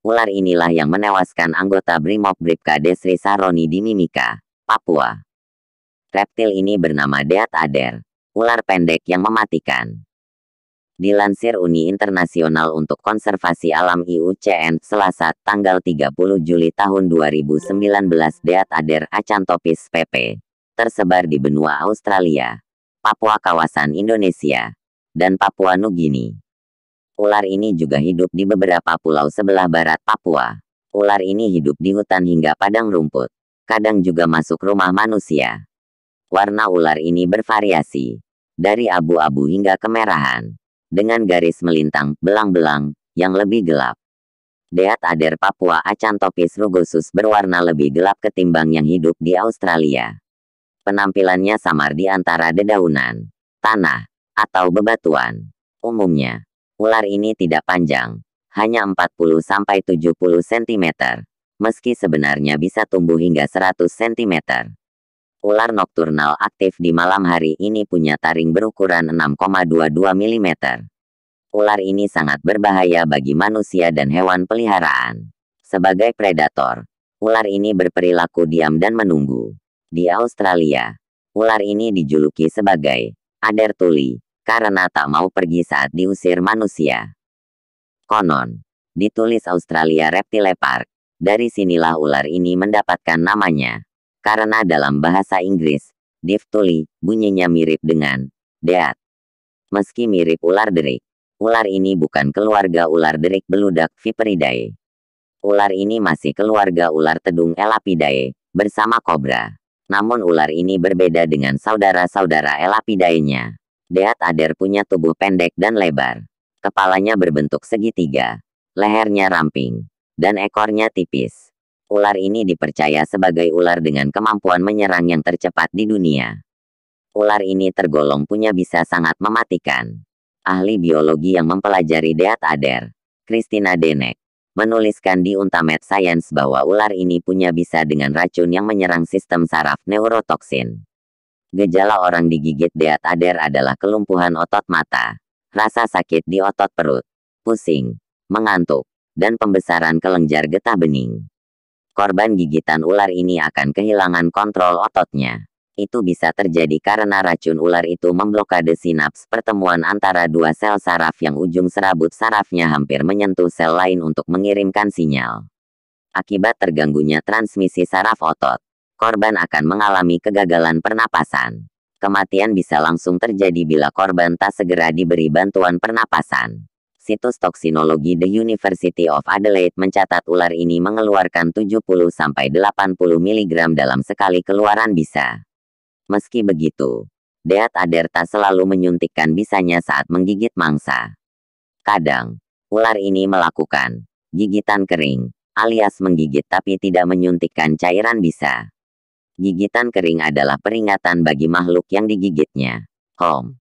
Ular inilah yang menewaskan anggota Brimob-Bribka Desri Saroni di Mimika, Papua. Reptil ini bernama Deat Ader, ular pendek yang mematikan. Dilansir Uni Internasional untuk Konservasi Alam IUCN, Selasa, tanggal 30 Juli tahun 2019, Deat Ader Acanthopsis pp. Tersebar di benua Australia, Papua kawasan Indonesia, dan Papua Nugini. Ular ini juga hidup di beberapa pulau sebelah barat Papua. Ular ini hidup di hutan hingga padang rumput. Kadang juga masuk rumah manusia. Warna ular ini bervariasi, dari abu-abu hingga kemerahan, dengan garis melintang, belang-belang, yang lebih gelap. Deat Ader Papua Acanthopsis rugosus berwarna lebih gelap ketimbang yang hidup di Australia. Penampilannya samar di antara dedaunan, tanah, atau bebatuan. Umumnya, ular ini tidak panjang, hanya 40-70 cm, meski sebenarnya bisa tumbuh hingga 100 cm. Ular nokturnal aktif di malam hari ini punya taring berukuran 6,22 mm. Ular ini sangat berbahaya bagi manusia dan hewan peliharaan. Sebagai predator, ular ini berperilaku diam dan menunggu. Di Australia, ular ini dijuluki sebagai Ader Tuli, karena tak mau pergi saat diusir manusia. Konon, ditulis Australia Reptile Park, dari sinilah ular ini mendapatkan namanya. Karena dalam bahasa Inggris, Deaf Tuli, bunyinya mirip dengan Deat. Meski mirip ular derik, ular ini bukan keluarga ular derik beludak Viperidae. Ular ini masih keluarga ular tedung Elapidae, bersama kobra. Namun ular ini berbeda dengan saudara-saudara Elapidae-nya. Deat Ader punya tubuh pendek dan lebar. Kepalanya berbentuk segitiga, lehernya ramping, dan ekornya tipis. Ular ini dipercaya sebagai ular dengan kemampuan menyerang yang tercepat di dunia. Ular ini tergolong punya bisa sangat mematikan. Ahli biologi yang mempelajari Deat Ader, Christina Denek, menuliskan di Untamed Science bahwa ular ini punya bisa dengan racun yang menyerang sistem saraf neurotoksin. Gejala orang digigit Deat Ader adalah kelumpuhan otot mata, rasa sakit di otot perut, pusing, mengantuk, dan pembesaran kelenjar getah bening. Korban gigitan ular ini akan kehilangan kontrol ototnya. Itu bisa terjadi karena racun ular itu memblokade sinaps pertemuan antara dua sel saraf yang ujung serabut sarafnya hampir menyentuh sel lain untuk mengirimkan sinyal. Akibat terganggunya transmisi saraf otot, korban akan mengalami kegagalan pernapasan. Kematian bisa langsung terjadi bila korban tak segera diberi bantuan pernapasan. Situs toksinologi The University of Adelaide mencatat ular ini mengeluarkan 70-80 mg dalam sekali keluaran bisa. Meski begitu, Deat Ader tak selalu menyuntikkan bisanya saat menggigit mangsa. Kadang, ular ini melakukan gigitan kering, alias menggigit tapi tidak menyuntikkan cairan bisa. Gigitan kering adalah peringatan bagi makhluk yang digigitnya. Home.